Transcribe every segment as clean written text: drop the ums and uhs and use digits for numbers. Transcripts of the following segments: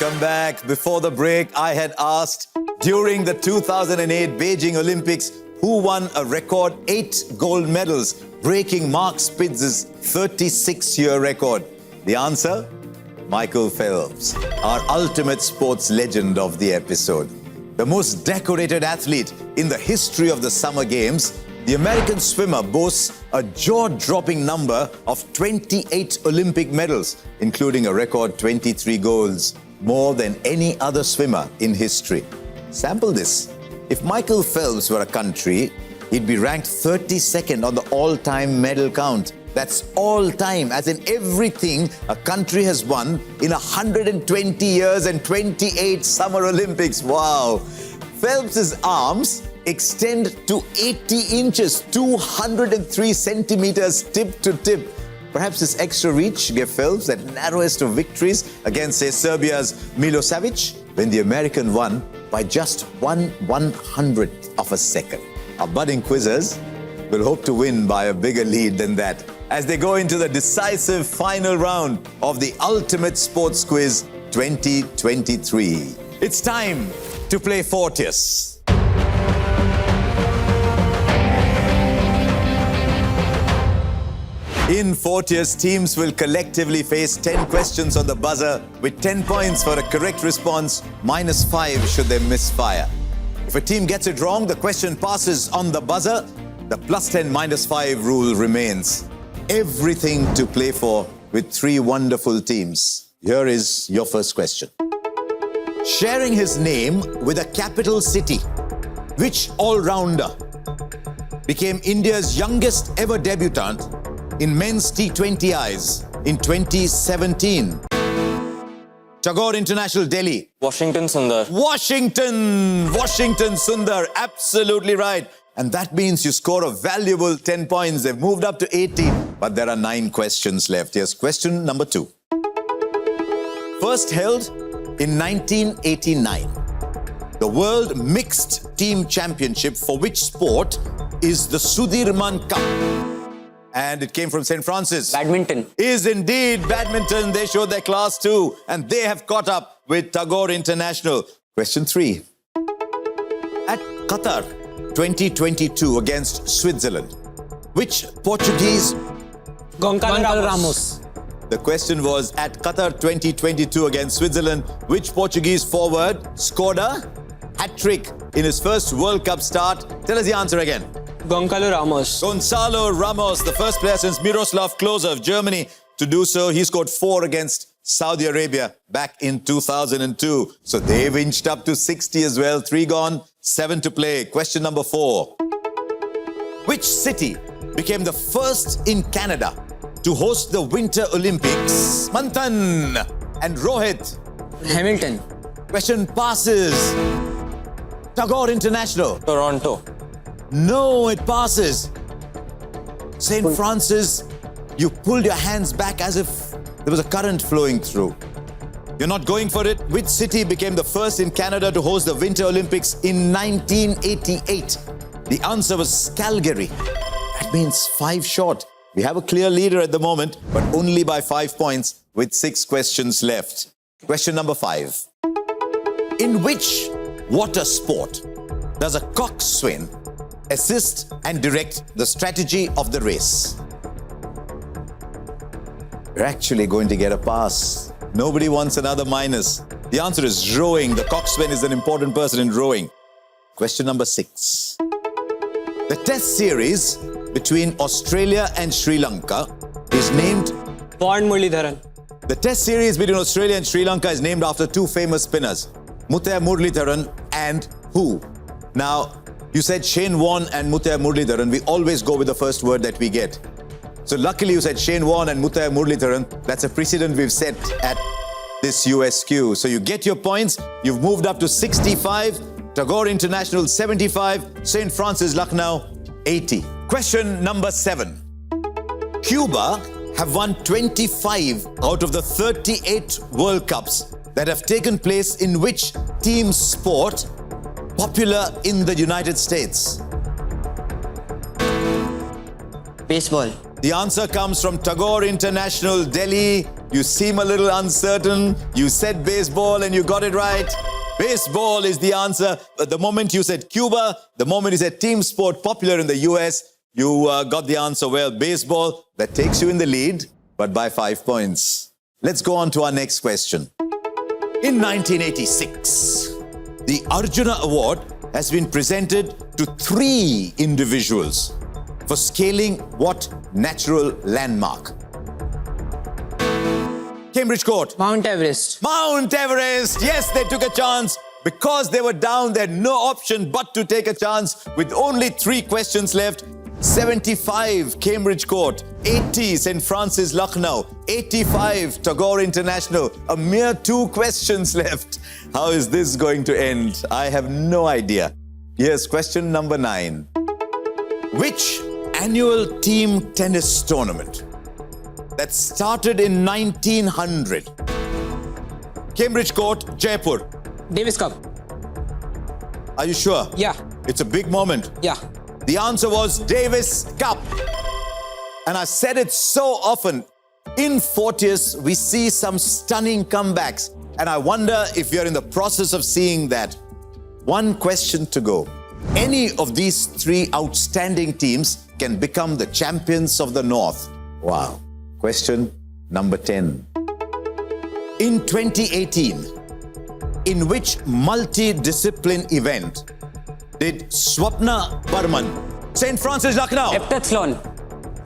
Welcome back. Before the break, I had asked, during the 2008 Beijing Olympics, who won a record 8 gold medals, breaking Mark Spitz's 36-year record? The answer? Michael Phelps, our ultimate sports legend of the episode. The most decorated athlete in the history of the Summer Games, the American swimmer boasts a jaw-dropping number of 28 Olympic medals, including a record 23 golds, more than any other swimmer in history. Sample this. If Michael Phelps were a country, he'd be ranked 32nd on the all-time medal count. That's all-time, as in everything a country has won in 120 years and 28 Summer Olympics. Wow! Phelps's arms extend to 80 inches, 203 centimeters tip to tip. Perhaps this extra reach gave Phelps that narrowest of victories against, say, Serbia's Milosevic, when the American won by just 1/100th of a second. Our budding quizzers will hope to win by a bigger lead than that as they go into the decisive final round of the Ultimate Sports Quiz 2023. It's time to play Fortius. In Fortius, teams will collectively face 10 questions on the buzzer with 10 points for a correct response, -5 should they misfire. If a team gets it wrong, the question passes on the buzzer. The +10, -5 rule remains. Everything to play for with 3 wonderful teams. Here is your first question. Sharing his name with a capital city, which all-rounder became India's youngest ever debutant in men's T20Is in 2017? Tagore International, Delhi. Washington Sundar. Washington Sundar, absolutely right. And that means you score a valuable 10 points. They've moved up to 18, but there are 9 questions left. Here's question number 2. First held in 1989, the World Mixed Team Championship for which sport is the Sudirman Cup? And it came from St. Francis. Badminton. Is indeed badminton. They showed their class too. And they have caught up with Tagore International. Question 3. At Qatar 2022 against Switzerland, which Portuguese... Goncalo Ramos. The question was, at Qatar 2022 against Switzerland, which Portuguese forward scored a hat-trick in his first World Cup start? Tell us the answer again. Goncalo Ramos. Gonzalo Ramos, the first player since Miroslav Klose of Germany to do so. He scored 4 against Saudi Arabia back in 2002. So they've inched up to 60 as well. 3 gone, 7 to play. Question number 4. Which city became the first in Canada to host the Winter Olympics? Manthan and Rohit. Hamilton. Question passes. Tagore International. Toronto. No, it passes. St. Francis, you pulled your hands back as if there was a current flowing through. You're not going for it. Which city became the first in Canada to host the Winter Olympics in 1988? The answer was Calgary. That means 5 short. We have a clear leader at the moment, but only by 5 points with 6 questions left. Question number 5. In which water sport does a coxswain assist and direct the strategy of the race? You're actually going to get a pass. Nobody wants another minus. The answer is rowing. The coxswain is an important person in rowing. Question number 6. The test series between Australia and Sri Lanka is named... Pond Muralidharan. The test series between Australia and Sri Lanka is named after 2 famous spinners, Muttiah Muralidharan and who? Now, you said Shane Warne and Muttiah Muralidharan. We always go with the first word that we get. So luckily you said Shane Warne and Muttiah Muralidharan. That's a precedent we've set at this USQ. So you get your points. You've moved up to 65. Tagore International 75. St. Francis Lucknow 80. Question number 7. Cuba have won 25 out of the 38 World Cups that have taken place in which team sport popular in the United States? Baseball. The answer comes from Tagore International, Delhi. You seem a little uncertain. You said baseball and you got it right. Baseball is the answer. But the moment you said Cuba, the moment you said team sport popular in the US, you got the answer well. Baseball, that takes you in the lead, but by 5 points. Let's go on to our next question. In 1986, the Arjuna Award has been presented to 3 individuals for scaling what natural landmark? Cambridge Court. Mount Everest. Mount Everest. Yes, they took a chance. Because they were down, they had no option but to take a chance. With only 3 questions left, 75 Cambridge Court, 80 St. Francis Lucknow, 85 Tagore International. A mere 2 questions left. How is this going to end? I have no idea. Here's question number 9. Which annual team tennis tournament that started in 1900? Cambridge Court, Jaipur. Davis Cup. Are you sure? Yeah. It's a big moment. Yeah. The answer was Davis Cup. And I said it so often. In Fortius, we see some stunning comebacks. And I wonder if you're in the process of seeing that. 1 question to go. Any of these 3 outstanding teams can become the champions of the North. Wow. Question number 10. In 2018, in which multi-discipline event did Swapna Burman, St. Francis Lucknow? Heptathlon.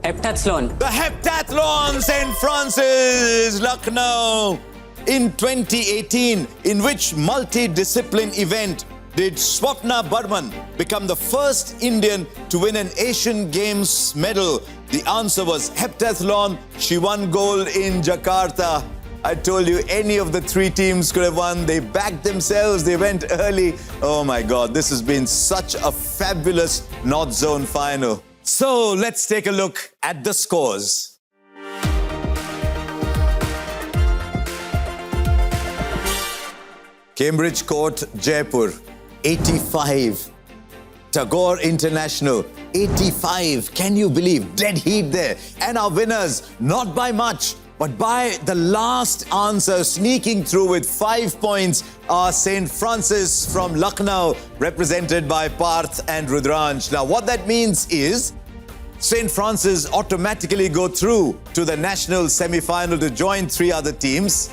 Heptathlon. The heptathlon, St. Francis Lucknow. In 2018, in which multi-discipline event did Swapna Burman become the first Indian to win an Asian Games medal? The answer was heptathlon. She won gold in Jakarta. I told you any of the 3 teams could have won. They backed themselves. They went early. Oh my God, this has been such a fabulous North Zone final. So let's take a look at the scores. Cambridge Court, Jaipur, 85. Tagore International, 85. Can you believe? Dead heat there. And our winners, not by much, but by the last answer, sneaking through with 5 points, are St. Francis from Lucknow, represented by Parth and Rudransh. Now, what that means is St. Francis automatically go through to the national semi-final to join 3 other teams.